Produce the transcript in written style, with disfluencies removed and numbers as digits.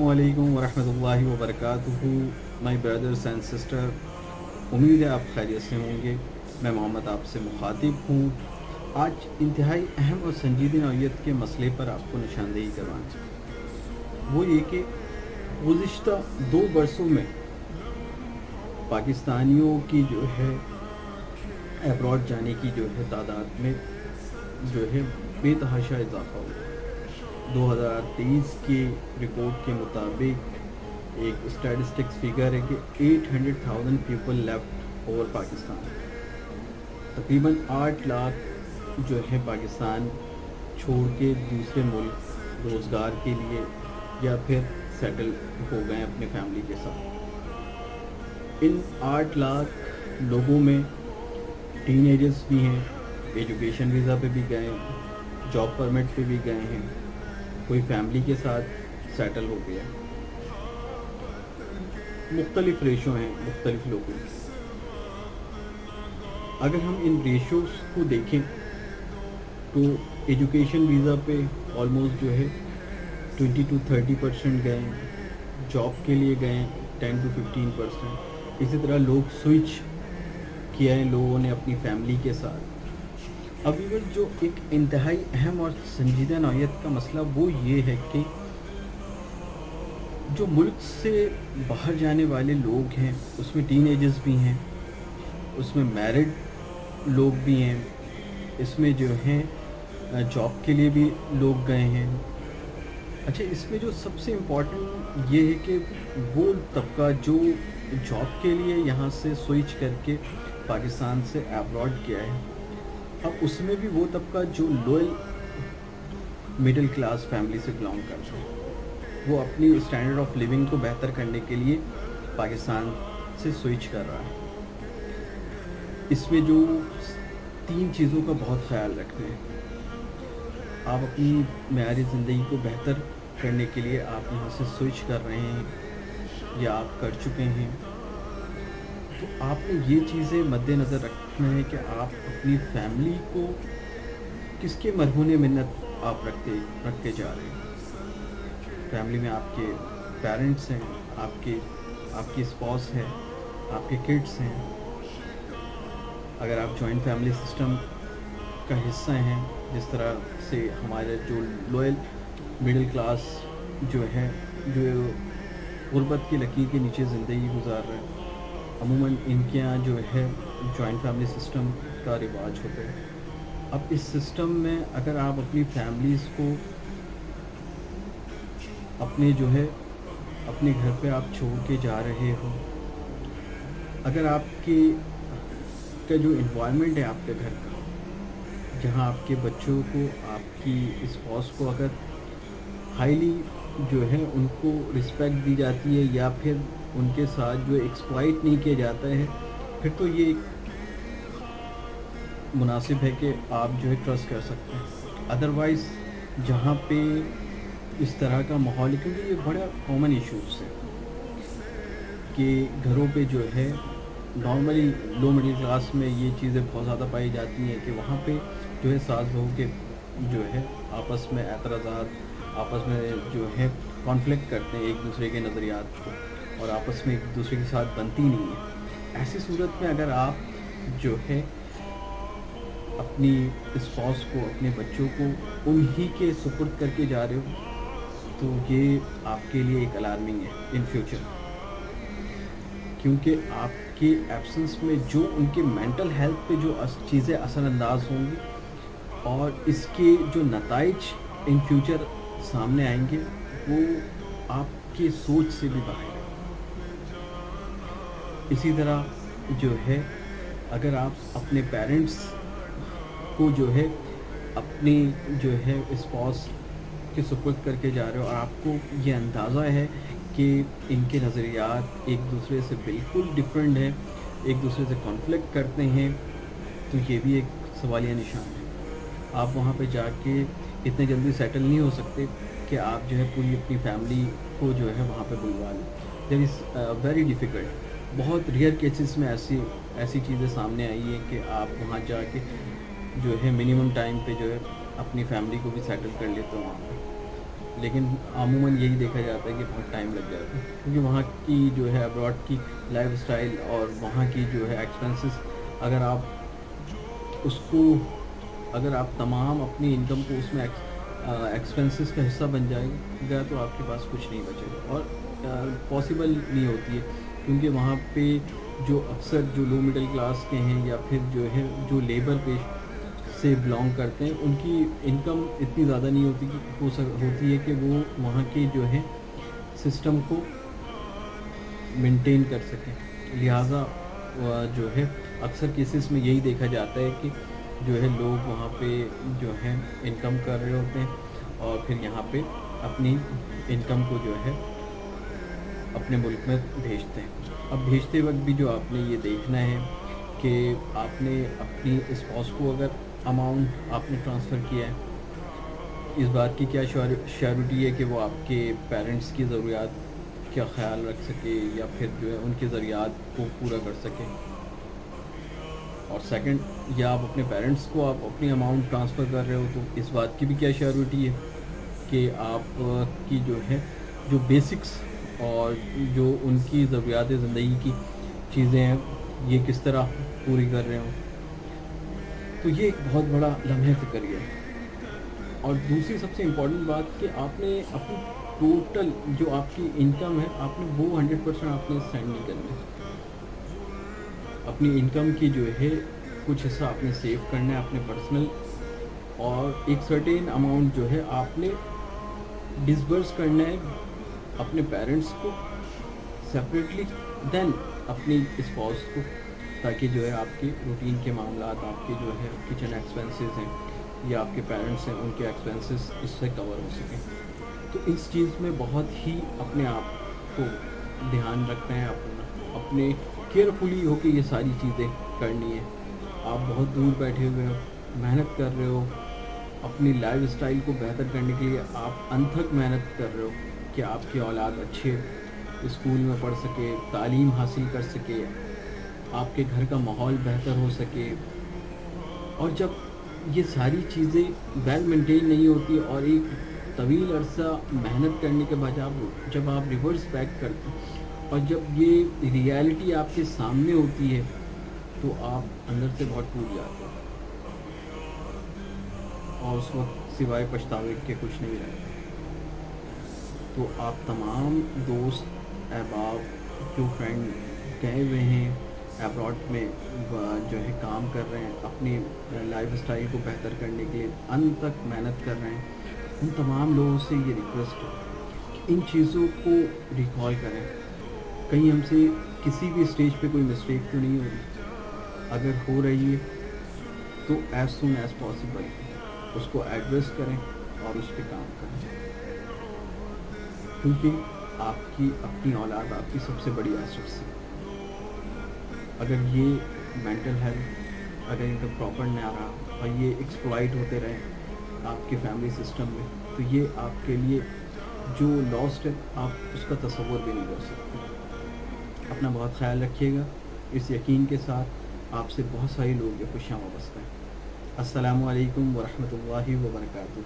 अस्सलामुअलैकुम वरहमतुल्लाहि वबरकातुहू my brothers and sister, उम्मीद है आप खैरियत से होंगे। मैं मोहम्मद आपसे मुखातिब हूँ। आज इंतहाई अहम और संजीदा नौइयत के मसले पर आपको निशानदेही करवाना, वो ये कि गुज़िश्ता 2 बरसों में पाकिस्तानियों की जो है अब्रॉड जाने की जो है तादाद में जो है बेतहाशा इजाफ़ा हुआ। 2023 की रिपोर्ट के मुताबिक एक स्टैटिस्टिक्स फिगर है कि 800,000 पीपल लेफ्ट ओवर पाकिस्तान। तकरीबन 8 लाख जो है पाकिस्तान छोड़ के दूसरे मुल्क रोज़गार के लिए या फिर सेटल हो गए अपने फैमिली के साथ। इन 8 लाख लोगों में टीनेजर्स भी हैं, एजुकेशन वीज़ा पे भी गए, जॉब परमिट पे भी गए हैं, कोई फैमिली के साथ सेटल हो गया। मुख्तलिफ रेशो हैं मुख्तलिफ लोगों की। अगर हम इन रेशोज़ को देखें तो एजुकेशन वीज़ा पे ऑलमोस्ट जो है 20 to 30% गए, जॉब के लिए गए 10 to 15%। इसी तरह लोग स्विच किया है लोगों ने अपनी फैमिली के साथ। अब जो एक इंतहाई अहम और संजीदा नौइयत का मसला वो ये है कि जो मुल्क से बाहर जाने वाले लोग हैं उसमें टीनेजर्स भी हैं, उसमें मैरिड लोग भी हैं, इसमें जो हैं जॉब के लिए भी लोग गए हैं। अच्छा, इसमें जो सबसे इम्पोर्टेंट ये है कि वो तबका जो जॉब के लिए यहाँ से स्विच करके पाकिस्तान से अब्रॉड किया है, अब उसमें भी वो तबका जो लोअर मिडिल क्लास फैमिली से बिलोंग करता है, वो अपनी स्टैंडर्ड ऑफ लिविंग को बेहतर करने के लिए पाकिस्तान से स्विच कर रहा है। इसमें जो 3 चीज़ों का बहुत ख्याल रखते हैं। आप अपनी मेयारी ज़िंदगी को बेहतर करने के लिए आप यहाँ से स्विच कर रहे हैं या आप कर चुके हैं, तो आपने ये चीज़ें मद्देनज़र रखना है कि आप अपनी फैमिली को किसके मरहूने मिन्नत आप रखते जा रहे हैं। फैमिली में आपके पेरेंट्स हैं, आपकी स्पाउस है, आपके किड्स हैं। अगर आप जॉइंट फैमिली सिस्टम का हिस्सा हैं, जिस तरह से हमारे जो लोअर मिडिल क्लास जो है जो गुर्बत की लकीर के नीचे ज़िंदगी गुजार रहे हैं, अमूमन इनके यहाँ जो है जॉइंट फैमिली सिस्टम का रिवाज होता है। अब इस सिस्टम में अगर आप अपनी फैमिलीज़ को अपने जो है अपने घर पे आप छोड़ के जा रहे हो, अगर आपके का जो इन्वायरमेंट है आपके घर का, जहाँ आपके बच्चों को आपकी स्पाउस को अगर हाईली जो है उनको रिस्पेक्ट दी जाती है या फिर उनके साथ जो एक्सप्लॉइट नहीं किया जाता है, फिर तो ये मुनासिब है कि आप जो है ट्रस्ट कर सकते हैं। अदरवाइज़ जहाँ पे इस तरह का माहौल है, क्योंकि ये बड़ा कॉमन इशूज़ है कि घरों पे जो है नॉर्मली लो मिडिल क्लास में ये चीज़ें बहुत ज़्यादा पाई जाती हैं कि वहाँ पे जो है सास बहू के जो है आपस में एतराज़ात, आपस में जो है कॉन्फ्लिक्ट करते हैं एक दूसरे के नज़रियात को, और आपस में एक दूसरे के साथ बनती नहीं है। ऐसी सूरत में अगर आप जो है अपनी स्पाउस को, अपने बच्चों को उन्हीं के सुपुर्द करके जा रहे हो, तो ये आपके लिए एक अलार्मिंग है इन फ्यूचर, क्योंकि आपके एब्सेंस में जो उनके मेंटल हेल्थ पे जो चीज़ें असरअंदाज होंगी और इसके जो नताइज इन फ्यूचर सामने आएंगे वो आपकी सोच से भी बाहर है। इसी तरह जो है अगर आप अपने पेरेंट्स को जो है अपनी जो है स्पाउस के सुपुर्द करके जा रहे हो और आपको ये अंदाज़ा है कि इनके नज़रियात एक दूसरे से बिल्कुल डिफरेंट है, एक दूसरे से कॉन्फ्लिक्ट करते हैं, तो ये भी एक सवालिया निशान है। आप वहाँ पे जाके इतने जल्दी सेटल नहीं हो सकते कि आप जो है पूरी अपनी फैमिली को जो है वहाँ पे बुलवा लें। That is very difficult. बहुत रेयर केसेस में ऐसी चीज़ें सामने आई है कि आप वहाँ जाके जो है मिनिमम टाइम पे जो है अपनी फैमिली को भी सेटल कर लेते हो वहाँ पर। لیکن عموماً یہی دیکھا جاتا ہے کہ بہت ٹائم لگ جاتا ہے، کیونکہ وہاں کی جو ہے ابراڈ کی لائف اسٹائل اور وہاں کی جو ہے ایکسپینسز، اگر آپ تمام اپنی انکم کو اس میں ایکسپینسز کا حصہ بن جائے گا تو آپ کے پاس کچھ نہیں بچے گا، اور پاسبل نہیں ہوتی ہے، کیونکہ وہاں پہ جو اکثر جو لو مڈل کلاس کے ہیں یا پھر جو ہے جو لیبر پیش سے بلانگ کرتے ہیں، ان کی انکم اتنی زیادہ نہیں ہوتی ہے کہ وہ وہاں کے جو ہے سسٹم کو مینٹین کر سکیں، لہٰذا جو ہے اکثر کیسز میں یہی دیکھا جاتا ہے کہ جو ہے لوگ وہاں پہ جو ہے انکم کر رہے ہوتے ہیں اور پھر یہاں پہ اپنی انکم کو جو ہے اپنے ملک میں بھیجتے ہیں۔ اب بھیجتے وقت بھی جو آپ نے یہ دیکھنا ہے کہ آپ نے اپنی اسپاؤس کو اگر اماؤنٹ آپ نے ٹرانسفر کیا ہے، اس بات کی کیا شیورٹی ہے کہ وہ آپ کے پیرنٹس کی ضروریات کا خیال رکھ سکے یا پھر جو ہے ان کی ضروریات کو پورا کر سکے، اور سیکنڈ، یا آپ اپنے پیرنٹس کو آپ اپنی اماؤنٹ ٹرانسفر کر رہے ہو تو اس بات کی بھی کیا شیورٹی ہے کہ آپ کی جو ہے جو بیسکس اور جو ان کی ضروریات زندگی کی چیزیں ہیں یہ کس طرح پوری کر رہے ہوں۔ تو یہ ایک بہت بڑا لمحہ فکر ہے۔ اور دوسری سب سے امپورٹنٹ بات کہ آپ نے اپنی ٹوٹل جو آپ کی انکم ہے آپ نے وہ 100% آپ نے سینڈ نہیں کرنا ہے، اپنی انکم کی جو ہے کچھ حصہ آپ نے سیو کرنا ہے اپنے پرسنل، اور ایک سرٹین اماؤنٹ جو ہے آپ نے ڈسبرس کرنا ہے اپنے پیرنٹس کو سپریٹلی، دین اپنی اسپاؤس کو، تاکہ جو ہے آپ کے روٹین کے معاملات، آپ کے جو ہے کچن ایکسپینسز ہیں یا آپ کے پیرنٹس ہیں ان کے ایکسپینسز اس سے کور ہو سکیں۔ تو اس چیز میں بہت ہی اپنے آپ کو دھیان رکھنا ہے، اپنے کیئرفلی ہو کے یہ ساری چیزیں کرنی ہے۔ آپ بہت دور بیٹھے ہوئے ہو، محنت کر رہے ہو، اپنی لائف اسٹائل کو بہتر کرنے کے لیے آپ انتھک محنت کر رہے ہو کہ آپ کی اولاد اچھے اسکول میں پڑھ سکے، تعلیم حاصل کر سکے، آپ کے گھر کا ماحول بہتر ہو سکے، اور جب یہ ساری چیزیں ویل مینٹین نہیں ہوتی اور ایک طویل عرصہ محنت کرنے کے بعد جب آپ ریورس بیک کرتے ہیں اور جب یہ ریالٹی آپ کے سامنے ہوتی ہے تو آپ اندر سے بہت ٹوٹ جاتے ہیں اور اس وقت سوائے پچھتاوے کے کچھ نہیں رہتا۔ تو آپ تمام دوست احباب جو فرینڈ گئے ہوئے ہیں ایبراڈ میں جو ہے کام کر رہے ہیں، اپنی لائف اسٹائل کو بہتر کرنے کے لیے انت تک محنت کر رہے ہیں، ان تمام لوگوں سے یہ ریکویسٹ ہے کہ ان چیزوں کو ریکال کریں، کہیں ہم سے کسی بھی اسٹیج پہ کوئی مسٹیک تو نہیں ہو رہی، اگر ہو رہی ہے تو ایز سون ایز پاسبل اس کو ایڈریس کریں اور اس پہ کام کریں، کیونکہ آپ کی اپنی اولاد آپ کی سب سے بڑی ایسٹس ہے۔ اگر یہ مینٹل ہیلتھ اگر ان کا پراپر نہ رہا اور یہ ایکسپلائٹ ہوتے رہے آپ کے فیملی سسٹم میں تو یہ آپ کے لیے جو لاسٹ ہے آپ اس کا تصور بھی نہیں کر سکتے۔ اپنا بہت خیال رکھیے گا، اس یقین کے ساتھ آپ سے بہت سارے لوگ یہ خوشیاں وابستہ ہیں۔ السلام علیکم ورحمۃ اللہ وبرکاتہ۔